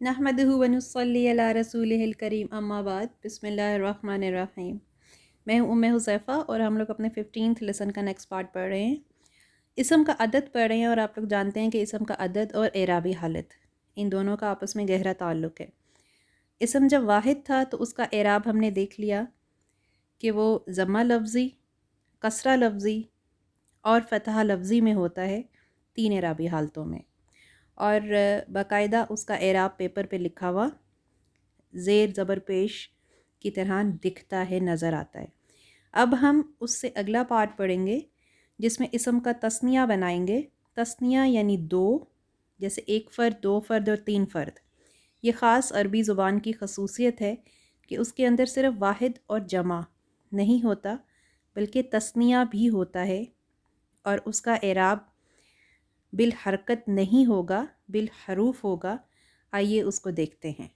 نحمدہ ونصلی علی رسولہ الکریم اما بعد بسم اللہ الرحمن الرحیم۔ میں ہوں حذیفہ اور ہم لوگ اپنے 15th لیسن کا نیکسٹ پارٹ پڑھ رہے ہیں۔ اسم کا عدد پڑھ رہے ہیں اور آپ لوگ جانتے ہیں کہ اسم کا عدد اور اعرابی حالت ان دونوں کا آپس میں گہرا تعلق ہے۔ اسم جب واحد تھا تو اس کا اعراب ہم نے دیکھ لیا کہ وہ ضمہ لفظی، کسرہ لفظی اور فتحہ لفظی میں ہوتا ہے، 3 اعرابی حالتوں میں، اور باقاعدہ اس کا اعراب پیپر پہ لکھا ہوا زیر زبر پیش کی طرح دکھتا ہے، نظر آتا ہے۔ اب ہم اس سے اگلا پارٹ پڑھیں گے جس میں اسم کا تثنیہ بنائیں گے۔ تثنیہ یعنی 2، جیسے 1 فرد، 2 فرد اور 3 فرد۔ یہ خاص عربی زبان کی خصوصیت ہے کہ اس کے اندر صرف واحد اور جمع نہیں ہوتا بلکہ تثنیہ بھی ہوتا ہے، اور اس کا اعراب بالحرکت نہیں ہوگا، بالحروف ہوگا۔ آئیے اس کو دیکھتے ہیں۔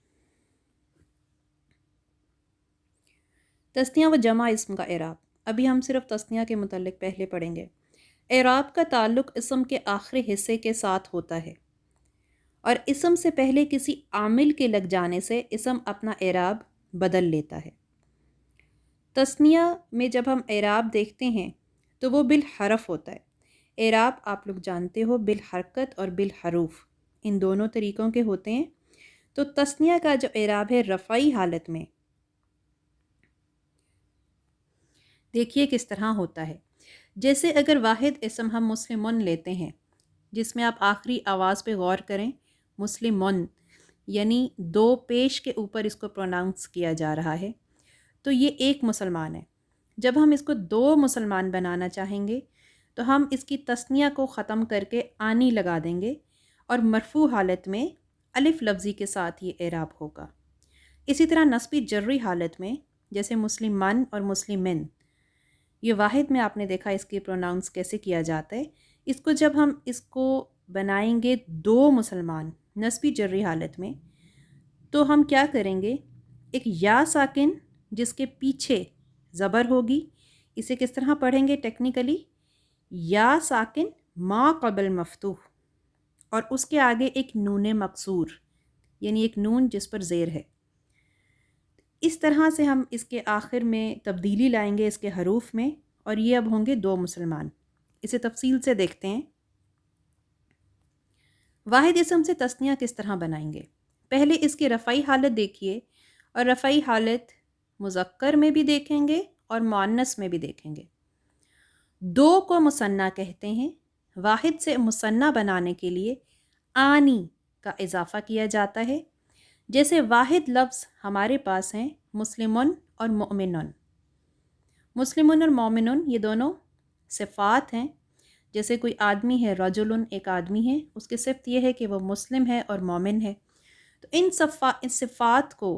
تثنیہ و جمع اسم کا اعراب۔ ابھی ہم صرف تثنیہ کے متعلق پہلے پڑھیں گے۔ اعراب کا تعلق اسم کے آخری حصے کے ساتھ ہوتا ہے، اور اسم سے پہلے کسی عامل کے لگ جانے سے اسم اپنا اعراب بدل لیتا ہے۔ تثنیہ میں جب ہم اعراب دیکھتے ہیں تو وہ بالحرف ہوتا ہے۔ اعراب آپ لوگ جانتے ہو بالحرکت اور بالحروف ان دونوں طریقوں کے ہوتے ہیں۔ تو تثنیہ کا جو اعراب ہے رفعی حالت میں، دیکھیے کس طرح ہوتا ہے۔ جیسے اگر واحد اسم ہم مسلمون لیتے ہیں، جس میں آپ آخری آواز پہ غور کریں، مسلمون یعنی 2 پیش کے اوپر اس کو پروناؤنس کیا جا رہا ہے، تو یہ ایک مسلمان ہے۔ جب ہم اس کو 2 مسلمان بنانا چاہیں گے تو ہم اس کی تثنیہ کو ختم کر کے آنی لگا دیں گے، اور مرفوع حالت میں الف لفظی کے ساتھ یہ اعراب ہوگا۔ اسی طرح نصبی جری حالت میں، جیسے مسلمان اور مسلمن، یہ واحد میں آپ نے دیکھا اس کی پروناؤنس کیسے کیا جاتا ہے۔ اس کو جب ہم اس کو بنائیں گے 2 مسلمان نصبی جری حالت میں، تو ہم کیا کریں گے، ایک یا ساکن جس کے پیچھے زبر ہوگی، اسے کس طرح پڑھیں گے ٹیکنیکلی، یا ساکن ما قبل مفتوح، اور اس کے آگے ایک نون مکسور یعنی ایک نون جس پر زیر ہے۔ اس طرح سے ہم اس کے آخر میں تبدیلی لائیں گے اس کے حروف میں، اور یہ اب ہوں گے 2 مسلمان۔ اسے تفصیل سے دیکھتے ہیں۔ واحد اسم سے تثنیہ کس طرح بنائیں گے؟ پہلے اس کی رفعی حالت دیکھیے، اور رفعی حالت مذکر میں بھی دیکھیں گے اور مؤنث میں بھی دیکھیں گے۔ 2 کو مثنیٰ کہتے ہیں۔ واحد سے مثنیٰ بنانے کے لیے آنی کا اضافہ کیا جاتا ہے۔ جیسے واحد لفظ ہمارے پاس ہیں مسلمون اور مؤمنون۔ مسلمون اور مومنون یہ دونوں صفات ہیں۔ جیسے کوئی آدمی ہے، رجلن ایک آدمی ہے، اس کی صفت یہ ہے کہ وہ مسلم ہے اور مومن ہے۔ تو ان صفات کو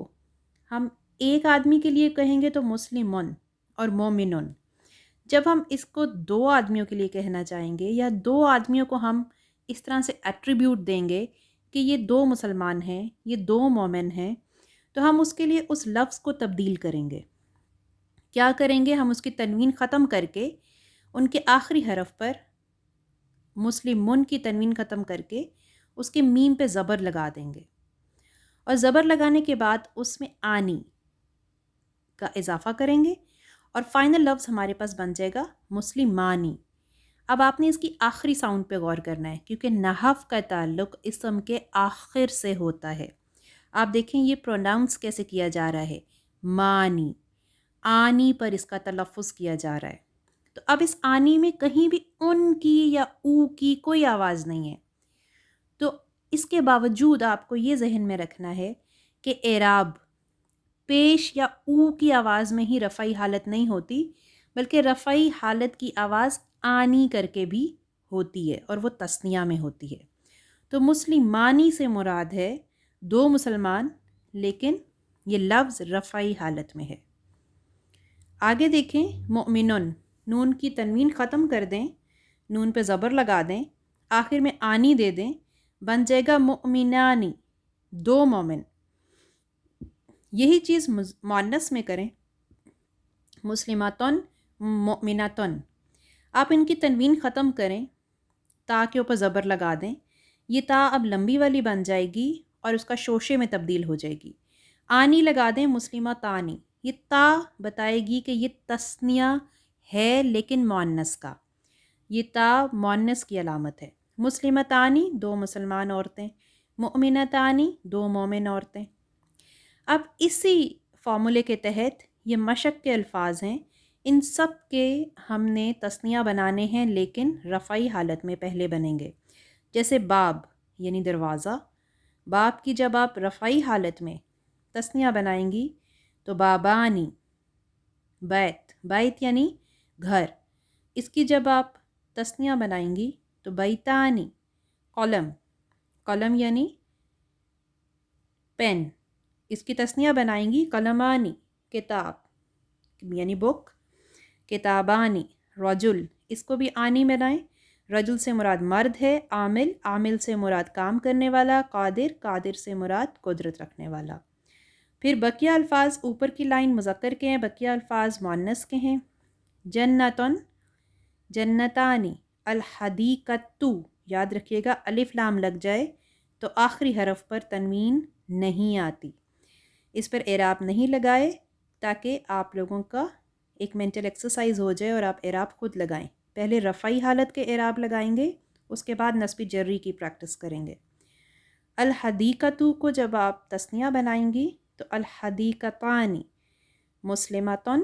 ہم ایک آدمی کے لیے کہیں گے تو مسلمون اور مومنون۔ جب ہم اس کو 2 آدمیوں کے لیے کہنا چاہیں گے، یا 2 آدمیوں کو ہم اس طرح سے ایٹریبیوٹ دیں گے کہ یہ 2 مسلمان ہیں، یہ 2 مومن ہیں، تو ہم اس کے لیے اس لفظ کو تبدیل کریں گے۔ کیا کریں گے؟ ہم اس کی تنوین ختم کر کے ان کے آخری حرف پر مسلمون کی تنوین ختم کر کے اس کے میم پہ زبر لگا دیں گے، اور زبر لگانے کے بعد اس میں آنی کا اضافہ کریں گے، اور فائنل لفظ ہمارے پاس بن جائے گا مسلمانی۔ اب آپ نے اس کی آخری ساؤنڈ پہ غور کرنا ہے، کیونکہ نحو کا تعلق اسم کے آخر سے ہوتا ہے۔ آپ دیکھیں یہ پروناؤنس کیسے کیا جا رہا ہے، مانی، آنی پر اس کا تلفظ کیا جا رہا ہے۔ تو اب اس آنی میں کہیں بھی ان کی یا او کی کوئی آواز نہیں ہے۔ تو اس کے باوجود آپ کو یہ ذہن میں رکھنا ہے کہ اعراب پیش یا او کی آواز میں ہی رفعی حالت نہیں ہوتی، بلکہ رفعی حالت کی آواز آنی کر کے بھی ہوتی ہے، اور وہ تثنیہ میں ہوتی ہے۔ تو مسلمانی سے مراد ہے 2 مسلمان، لیکن یہ لفظ رفعی حالت میں ہے۔ آگے دیکھیں، مؤمنون، نون کی تنوین ختم کر دیں، نون پہ زبر لگا دیں، آخر میں آنی دے دیں، بن جائے گا مؤمنانی، 2 مومن۔ یہی چیز مؤنث میں کریں، مسلماتن، مؤمناتن، آپ ان کی تنوین ختم کریں، تا کے اوپر زبر لگا دیں، یہ تا اب لمبی والی بن جائے گی اور اس کا شوشے میں تبدیل ہو جائے گی. آنی لگا دیں مسلمتانی. یہ تا بتائے گی کہ یہ تثنیہ ہے لیکن مؤنث کا. یہ تا مؤنث کی علامت ہے. مسلمتانی 2 مسلمان عورتیں، مؤمنتانی 2 مومن عورتیں. اب اسی فارمولے کے تحت یہ مشق کے الفاظ ہیں، ان سب کے ہم نے تثنیہ بنانے ہیں لیکن رفعی حالت میں پہلے بنیں گے. جیسے باب یعنی دروازہ، باب کی جب آپ رفعی حالت میں تثنیہ بنائیں گی تو بابانی. بیت، بیت یعنی گھر، اس کی جب آپ تثنیہ بنائیں گی تو بیتانی. قلم، قلم یعنی پین، اس کی تثنیہ بنائیں گی قلمانی. کتاب یعنی بک، کتابانی. رجل، اس کو بھی آنی بنائیں. رجل سے مراد مرد ہے. عامل، عامل سے مراد کام کرنے والا. قادر، قادر سے مراد قدرت رکھنے والا. پھر بقیہ الفاظ اوپر کی لائن مذکر کے ہیں، بقیہ الفاظ مؤنث کے ہیں. جنتن، جنتانی. الحدیقۃ، یاد رکھیے گا الف لام لگ جائے تو آخری حرف پر تنوین نہیں آتی. اس پر اعراب نہیں لگائے تاکہ آپ لوگوں کا ایک مینٹل ایکسرسائز ہو جائے اور آپ اعراب خود لگائیں. پہلے رفعی حالت کے اعراب لگائیں گے، اس کے بعد نصبی جری کی پریکٹس کریں گے. الحدیقۃ کو جب آپ تثنیہ بنائیں گی تو الحدیقتانی. مسلمتن،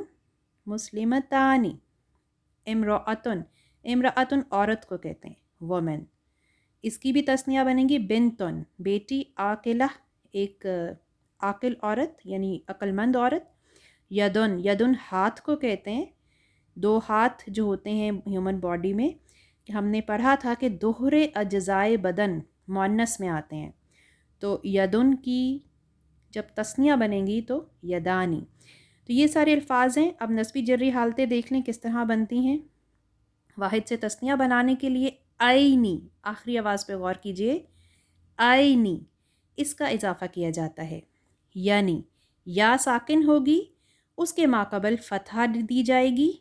مسلمتانی. امرأتن، امرأتن عورت کو کہتے ہیں، وومن، اس کی بھی تثنیہ بنے گی. بنتن، بیٹی. عاقلہ، ایک عاقل عورت یعنی عقل مند عورت. یدن، یدن ہاتھ کو کہتے ہیں. 2 ہاتھ جو ہوتے ہیں ہیومن باڈی میں، کہ ہم نے پڑھا تھا کہ دوہرے اجزائے بدن مؤنث میں آتے ہیں، تو یدن کی جب تثنیہ بنیں گی تو یدانی. تو یہ سارے الفاظ ہیں. اب نصبی جری حالتیں دیکھ لیں کس طرح بنتی ہیں. واحد سے تثنیہ بنانے کے لیے آئینی، آخری آواز پہ غور کیجئے، آئینی، اس کا اضافہ کیا جاتا ہے. یعنی یا ساکن ہوگی، اس کے ماقبل فتحہ دی جائے گی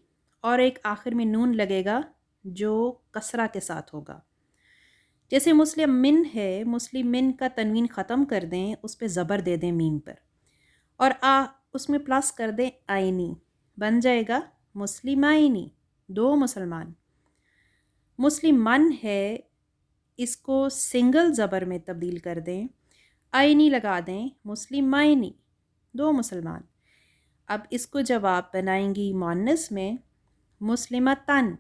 اور ایک آخر میں نون لگے گا جو کسرہ کے ساتھ ہوگا. جیسے مسلم من ہے، مسلم من کا تنوین ختم کر دیں، اس پہ زبر دے دیں میم پر، اور اس میں پلس کر دیں آئینی، بن جائے گا مسلمائنی، 2 مسلمان. مسلم من ہے، اس کو سنگل زبر میں تبدیل کر دیں، آئینی لگا دیں، مسلمائنی، 2 مسلمان. اب اس کو جب آپ بنائیں گی مؤنث میں، مسلمتن،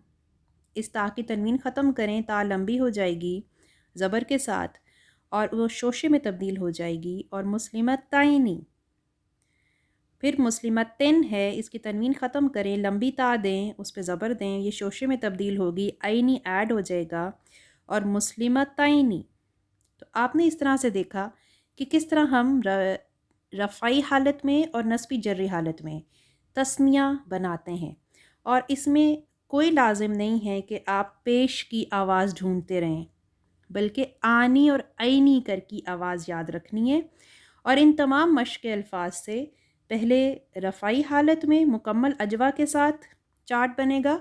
اس تا کی تنوین ختم کریں، تا لمبی ہو جائے گی زبر کے ساتھ اور وہ شوشے میں تبدیل ہو جائے گی، اور مسلمتائنی. پھر مسلمتن ہے، اس کی تنوین ختم کریں، لمبی تا دیں، اس پہ زبر دیں، یہ شوشے میں تبدیل ہوگی، آئینی ایڈ ہو جائے گا، اور مسلمتائنی. تو آپ نے اس طرح سے دیکھا کہ کس طرح ہم رفعی حالت میں اور نصبی جری حالت میں تثنیہ بناتے ہیں، اور اس میں کوئی لازم نہیں ہے کہ آپ پیش کی آواز ڈھونڈتے رہیں، بلکہ آنی اور عینی کر کی آواز یاد رکھنی ہے. اور ان تمام مشق کے الفاظ سے پہلے رفعی حالت میں مکمل اجوا کے ساتھ چارٹ بنے گا،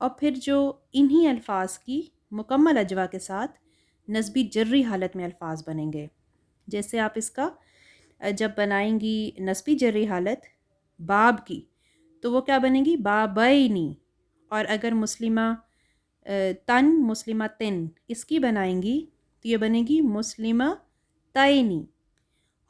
اور پھر جو انہی الفاظ کی مکمل اجوا کے ساتھ نصبی جری حالت میں الفاظ بنیں گے. جیسے آپ اس کا جب بنائیں گی نصبی جری حالت باب کی تو وہ کیا بنے گی، بابینی. اور اگر مسلمہ تن، مسلمہ تن، اس کی بنائیں گی تو یہ بنے گی مسلمہ تائنی.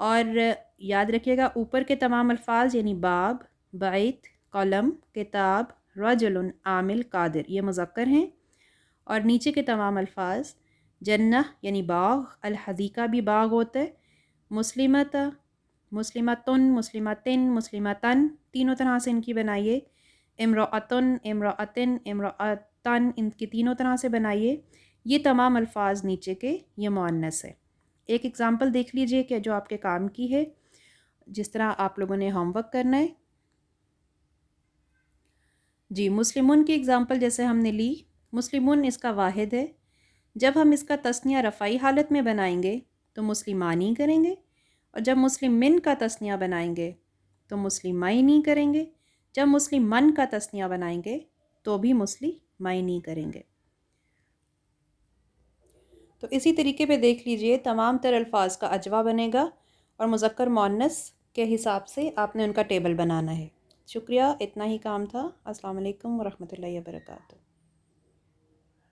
اور یاد رکھیے گا اوپر کے تمام الفاظ یعنی باب، بیت، قلم، کتاب، رجل، عامل، قادر، یہ مذکر ہیں، اور نیچے کے تمام الفاظ جنہ یعنی باغ، الحدیقہ بھی باغ ہوتا ہے، مسلمت، مسلمتن، مسلمتن، مسلمتن، تینوں طرح سے ان کی بنائیے. امرأتن، امرأتن، امرأتن، ان کی تینوں طرح سے بنائیے. یہ تمام الفاظ نیچے کے یہ مؤنث ہے. ایک ایگزامپل دیکھ لیجئے کہ جو آپ کے کام کی ہے، جس طرح آپ لوگوں نے ہوم ورک کرنا ہے. جی، مسلمون کی ایگزامپل جیسے ہم نے لی، مسلمون اس کا واحد ہے. جب ہم اس کا تثنیہ رفعی حالت میں بنائیں گے تو مسلمانی کریں گے، اور جب مسلم من کا تثنیہ بنائیں گے تو مسلمائنی کریں گے. جب مسلم من کا تثنیہ بنائیں گے تو بھی مسلمائنی کریں گے. تو اسی طریقے پہ دیکھ لیجئے تمام تر الفاظ کا اجوا بنے گا اور مذکر مؤنث کے حساب سے آپ نے ان کا ٹیبل بنانا ہے۔ شکریہ، اتنا ہی کام تھا۔ السلام علیکم ورحمۃ اللہ وبرکاتہ۔